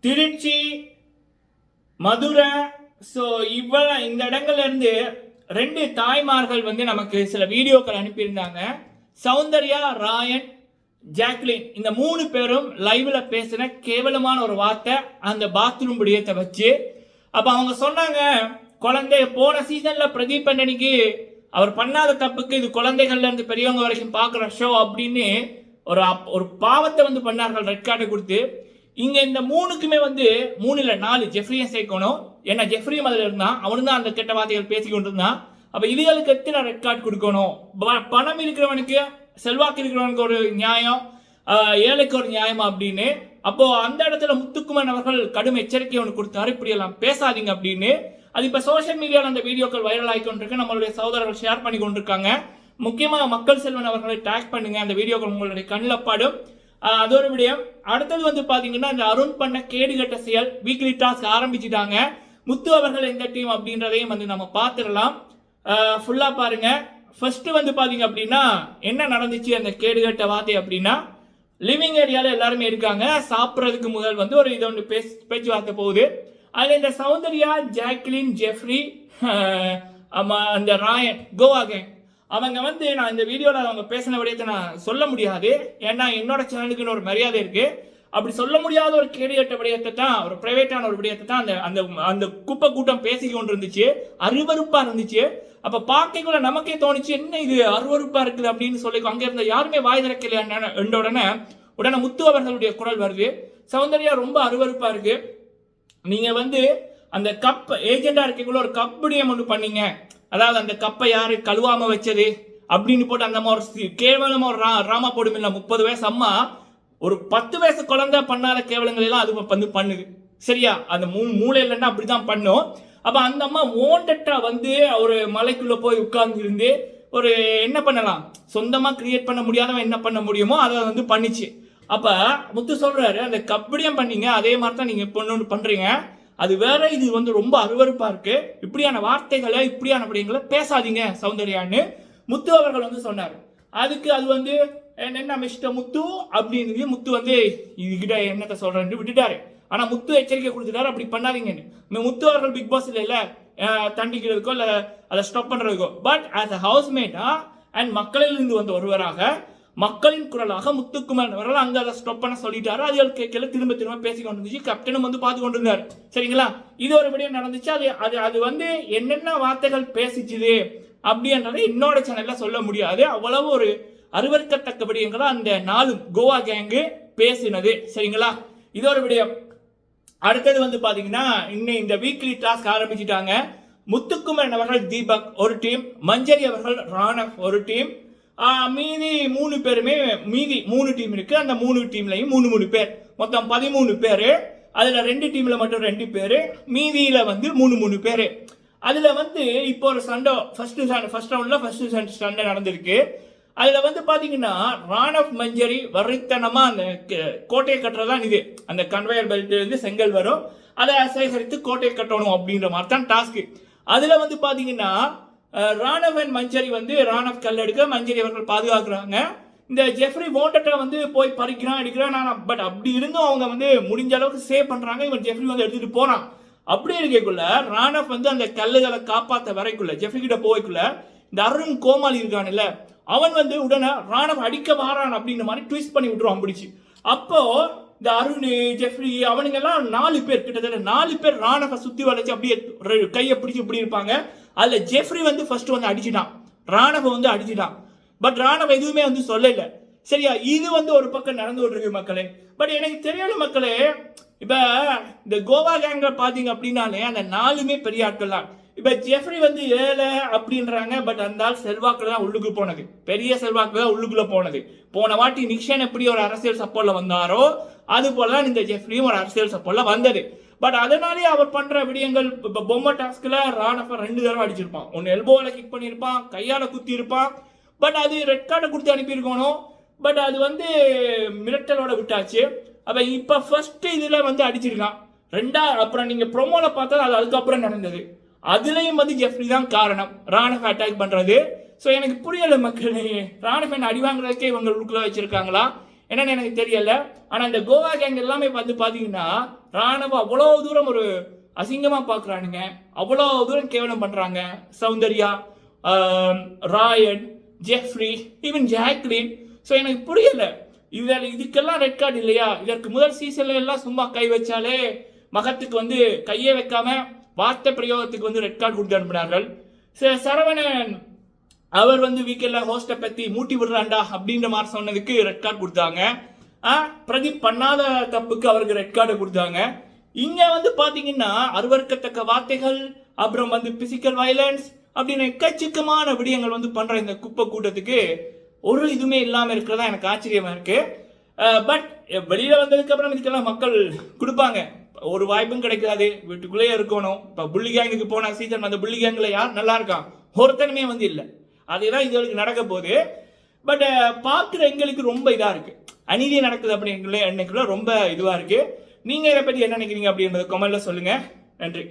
Trichy, Madurai, so இந்த இடங்கள்ல இருந்து 2 தாய்மார்கள் வந்து நமக்கு சில வீடியோக்கள் அனுப்பியிருந்தாங்க. சௌந்தர்யா, ராயன், ஜாக்லின் இந்த 3 பேரும் லைவ்ல பேசின கேவலமான ஒரு வார்த்தை அந்த பாத்ரூம் விடயத்தை வச்சு. அப்ப அவங்க சொன்னாங்க, குழந்தை போன சீசன்ல பிரதீப் அண்டனிக்கு அவர் பண்ணாத தப்புக்கு இது குழந்தைகள்ல இருந்து பெரியவங்க வரைக்கும் பார்க்குற ஷோ அப்படின்னு ஒரு பாவத்தை வந்து பண்ணார்கள் ரெட் கார்டை கொடுத்து. இங்க இந்த 3க்குமே வந்து 3 இல்ல 4 ஜெஃப்ரியை சேர்க்கணும். ஏன்னா ஜெஃப்ரியும் அதில் இருந்தான், அவனு தான் அந்த கெட்ட வார்த்தைகள் பேசி கொண்டு இருந்தான். அப்ப இதுகளுக்கு எத்தனை ரெட் கார்டு கொடுக்கணும்? பணம் இருக்கிறவனுக்கு, செல்வாக்கு இருக்கிறவனுக்கு ஒரு நியாயம், ஏழைக்கு ஒரு நியாயமா அப்படின்னு. அப்போ அந்த இடத்துல முத்துக்குமரன் அவர்கள் கடும் எச்சரிக்கை ஒன்று கொடுத்தாரு, இப்படி எல்லாம் பேசாதீங்க அப்படின்னு. அது இப்ப சோசியல் மீடியாவில் அந்த வீடியோக்கள் வைரல் ஆகி கொண்டிருக்கு, நம்மளுடைய சகோதரர்கள் ஷேர் பண்ணி கொண்டிருக்காங்க. முக்கியமாக மக்கள் செல்வன் அவர்களை டேக் பண்ணுங்க, அந்த வீடியோக்கள் உங்களுடைய கண்ணில் படும். அது ஒரு விடயம். அடுத்தது வந்து பாத்தீங்கன்னா, இந்த அருண் பண்ண கேடுகட்ட செயல் வீக்லி டாஸ்க் ஆரம்பிச்சுட்டாங்க. முத்து அவர்கள் எந்த டீம் அப்படின்றதையும் வந்து நம்ம பார்த்துடலாம். ஃபுல்லா பாருங்க. ஃபர்ஸ்ட் வந்து பாத்தீங்க அப்படின்னா என்ன நடந்துச்சு அந்த கேடுகட்ட வார்த்தை அப்படின்னா, லிவிங் ஏரியால எல்லாருமே இருக்காங்க. சாப்பிட்றதுக்கு முதல் வந்து ஒரு இது ஒன்று பேச்சுவார்த்தை போகுது. அதுல இந்த சௌந்தர்யா, ஜாக்லின், ஜெஃப்ரி, அந்த ராயன், கோவா கேங் அவங்க வந்து நான் இந்த வீடியோவில் அவங்க பேசின விடயத்தை நான் சொல்ல முடியாது. ஏன்னா என்னோட சேனலுக்குன்னு ஒரு மரியாதை இருக்கு. அப்படி சொல்ல முடியாத ஒரு கேடுகட்ட விடயத்தை தான், ஒரு பிரைவேட்டான ஒரு விடயத்தை தான் அந்த அந்த குப்பை கூட்டம் பேசி கொண்டு இருந்துச்சு. அருவருப்பா இருந்துச்சு. அப்ப பார்க்கக்குள்ள நமக்கே தோணுச்சு, என்ன இது அருவருப்பா இருக்குது அப்படின்னு சொல்லி அங்க இருந்த யாருமே வாய் திறக்கலையா. உடனே முத்து அவர்களுடைய குரல் வருது, சௌந்தர்யா ரொம்ப அருவருப்பா இருக்கு, நீங்க வந்து அந்த கப் ஏஜெண்டா இருக்கக்குள்ள ஒரு கப் விடயம் ஒன்று பண்ணீங்க, அதாவது அந்த கப்பை யாரு கழுவாம வச்சது அப்படின்னு போட்டு அந்த மாதிரி கேவலமா ஒரு ராமா போடும் இல்ல. 30 வயசு அம்மா ஒரு 10 வயசு குழந்தை பண்ணாத கேவலங்கள் எல்லாம் அது வந்து பண்ணுது. சரியா? அந்த மூளை இல்லைன்னா அப்படிதான் பண்ணும். அப்ப அந்த அம்மா ஓண்டட்டா வந்து ஒரு மலைக்குள்ள போய் உட்கார்ந்து இருந்து ஒரு என்ன பண்ணலாம், சொந்தமா கிரியேட் பண்ண முடியாதவன் என்ன பண்ண முடியுமோ அதை வந்து பண்ணிச்சு. அப்ப முத்து சொல்றாரு, அந்த கப்படியம் பண்ணீங்க, அதே மாதிரி தான் நீங்க பொண்ணு பண்றீங்க, அது வேற, இது வந்து ரொம்ப அருவருப்பா இருக்கு, இப்படியான வார்த்தைகளை இப்படியான விடயங்களை பேசாதீங்க சௌந்தர்யான்னு முத்து அவர்கள் வந்து சொன்னார். அதுக்கு அது வந்து என்ன மிஸ்டர் முத்து அப்படின்னு முத்து வந்து இதுகிட்ட என்னத்தை சொல்றேன்னு விட்டுட்டாரு. ஆனா முத்து எச்சரிக்கை கொடுத்துட்டாரு, அப்படி பண்ணாதீங்கன்னு. முத்து அவர்கள் பிக் பாஸ் இல்ல தண்டிக்கிறதுக்கோ இல்ல அதை ஸ்டாப் பண்றதுக்கோ, பட் ஆஸ் அ ஹவுஸ்மேட்டா அண்ட் மக்களில் இருந்து வந்த ஒருவராக, மக்களின் குரலாக முத்துக்குமரன் அவர்கள் அங்க அதை ஸ்டாப் பண்ண சொல்லிட்டாரு. அது கேட்கல, திரும்ப திரும்ப பேசி கொண்டு இருந்துச்சு. கேப்டனும் வந்து பார்த்து கொண்டு இருந்தாரு. சரிங்களா? இது ஒரு விடயம் நடந்துச்சு. அது வந்து என்னென்ன வார்த்தைகள் பேசிச்சுது அப்படின்றத என்னோட சேனல்ல சொல்ல முடியாது. அவ்வளவு ஒரு அருவருக்கத்தக்க விடயங்களா அந்த 4 கோவா கேங்கு பேசினது. சரிங்களா? இது ஒரு விடயம். அடுத்தது வந்து பாத்தீங்கன்னா, இந்த வீக்லி டாஸ்க் ஆரம்பிச்சுட்டாங்க. முத்துக்குமரன் அவர்கள் தீபக் ஒரு டீம், மஞ்சரி அவர்கள் ராணவ் ஒரு டீம், மீதி 3 பேருமே மீதி 3 டீம் இருக்கு. அந்த 3 டீம்லையும் 3 பேர், மொத்தம் 13 பேரு. அதுல 2 டீம்ல மட்டும் 2 பேரு, மீதியில வந்து 3 பேரு. அதுல வந்து இப்போ ஒரு சண்டை ஃபர்ஸ்ட் ரவுண்ட்ல ஃபர்ஸ்ட் சண்டை நடந்திருக்கு. அதுல வந்து பாத்தீங்கன்னா, ராணவ் மஞ்சரி வரித்தனமா அந்த கோட்டையை கட்டுறதான் இது. அந்த கன்வேயர் பெல்ட் இருந்து செங்கல் வரும், அதை சேகரித்து கோட்டையை கட்டணும் அப்படின்ற மாதிரி தான் டாஸ்க். அதுல வந்து பாத்தீங்கன்னா, ராணவ் அண்ட் மஞ்சரி வந்து ராணவ் கல் எடுக்க மஞ்சரி அவர்கள் பாதுகாக்கிறாங்க. இந்த ஜெஃப்ரி வாண்டட்டா வந்து போய் பறிக்கிறான் எடுக்கிறான். பட் அப்படி இருந்தும் அவங்க வந்து முடிஞ்ச அளவுக்கு சேவ் பண்றாங்க. இவன் ஜெஃப்ரி வந்து எடுத்துட்டு போறான். அப்படி இருக்கக்குள்ள ராணவ் வந்து அந்த கல்லுகளை காப்பாத்த வரைக்குள்ள, ஜெஃப்ரி கிட்ட போய்க்குள்ள இந்த அருண் கோமாளி இருக்கான்ல, அவன் வந்து உடனே ராணவ் அடிக்க வாரான் அப்படின்ற மாதிரி ட்விஸ்ட் பண்ணி விட்டுருவான் பிடிச்சி. அப்போ இந்த அருண், ஜெஃப்ரி அவனுங்க எல்லாம் 4 பேர், கிட்டத்தட்ட 4 பேர் ராணவ சுத்தி வளைச்சு அப்படியே கையை பிடிச்சி இப்படி இருப்பாங்க. அதுல ஜெஃப்ரி வந்து ஃபர்ஸ்ட் வந்து அடிச்சுட்டான், ராணவ வந்து அடிச்சுட்டான். பட் ராணவ எதுவுமே வந்து சொல்லல. சரியா? இது வந்து ஒரு பக்கம் நடந்து விட்டுருக்கு மக்களே. பட் எனக்கு தெரியல மக்களே, இப்ப இந்த கோவா கேங்க பாத்தீங்க அப்படின்னாலே அந்த 4மே பெரிய ஆட்கள் தான். இப்ப ஜெஃப்ரி வந்து ஏழை அப்படின்றாங்க, பட் அந்த செல்வாக்குல தான் உள்ளுக்கு போனது, பெரிய செல்வாக்கு தான் உள்ளுக்குள்ள போனது. போன வாட்டி நிக்ஷன் எப்படி ஒரு அரசியல் சப்போர்ட்ல வந்தாரோ அது போலதான் இந்த ஜெஃப்ரியும் ஒரு அரசியல் சப்போர்ட்ல வந்தது. பட் அதனாலே அவர் பண்ற விடயங்கள், இப்ப பொம்மை டாஸ்க்ல ராணவ 2 தடவை அடிச்சிருப்பான், ஒன்னு எல்போல கிக் பண்ணிருப்பான், கையால குத்தி இருப்பான். பட் அது ரெட் கார்டை கொடுத்து அனுப்பியிருக்கணும். பட் அது வந்து மிரட்டலோட விட்டாச்சு. அப்ப இப்ப ஃபர்ஸ்ட் இதுல வந்து அடிச்சிருக்கான், அப்புறம் நீங்க ப்ரோமோல பார்த்தா அது அதுக்கப்புறம் நடந்தது. அதுலயும் வந்து ஜெஃப்ரி தான் காரணம் ராணவ அட்டாக் பண்றது. ஸோ எனக்கு புரியல மக்களே, ராணவன் அடி வாங்குறதுக்கே இவங்க உள்ளுக்குள்ள வச்சிருக்காங்களா? என்னன்னு எனக்கு தெரியல. ஆனா இந்த கோவா கேங் எல்லாமே பாத்தீங்கன்னா ராணுவம் அவ்வளோ தூரம் ஒரு அசிங்கமா பாக்குறானுங்க, அவ்வளோ தூரம் கேவலம் பண்றாங்க. சௌந்தர்யா, ராயன், ஜெஃப்ரி, ஈவன் ஜாக்லின். ஸோ எனக்கு புரியல, இதுக்கெல்லாம் ரெட் கார்டு இல்லையா? இதற்கு முதல் சீசன்ல எல்லாம் சும்மா கை வச்சாலே மகத்துக்கு வந்து கையே வைக்காம வார்த்தை பிரயோகத்துக்கு வந்து ரெட் கார்டு கொடுத்து அனுப்பினார்கள். சரவணன் அவர் வந்து வீக்கெண்ட்ல ஹோஸ்ட பத்தி மூட்டி விடுறாண்டா அப்படின்ற மாதிரி சொன்னதுக்கு ரெட் கார்டு கொடுத்தாங்க. பிரதீப் பண்ணாத தப்புக்கு அவருக்கு ரெட் கார்டு கொடுத்தாங்க. இங்க வந்து பாத்தீங்கன்னா அருவருக்கத்தக்க வார்த்தைகள், அப்புறம் வந்து பிசிக்கல் வயலன்ஸ் அப்படின்னு எக்கச்சக்கமான விடயங்கள் வந்து பண்ற இந்த குப்பை கூட்டத்துக்கு ஒரு இதுவுமே இல்லாம இருக்கிறதா எனக்கு ஆச்சரியமா இருக்கு. பட் வெளியில வந்ததுக்கு அப்புறம் இதுக்கெல்லாம் மக்கள் கொடுப்பாங்க, ஒரு வாய்ப்பும் கிடைக்காது, வீட்டுக்குள்ளேயே இருக்கணும். இப்ப புள்ளி கேங்குக்கு போன சீசன் அந்த புள்ளி கேங்ல யார் நல்லா இருக்கான்? ஒருத்தனுமே வந்து இல்லை. அதுதான் இதுகளுக்கு நடக்க போகுது. பட் பார்க்குற எங்களுக்கு ரொம்ப இதா இருக்கு, அநீதி நடக்குது அப்படிங்கிற எண்ணிக்கையில ரொம்ப இதுவா இருக்கு. நீங்க இதை பத்தி என்ன நினைக்கிறீங்க அப்படின்றத கமெண்ட்ல சொல்லுங்க. நன்றி.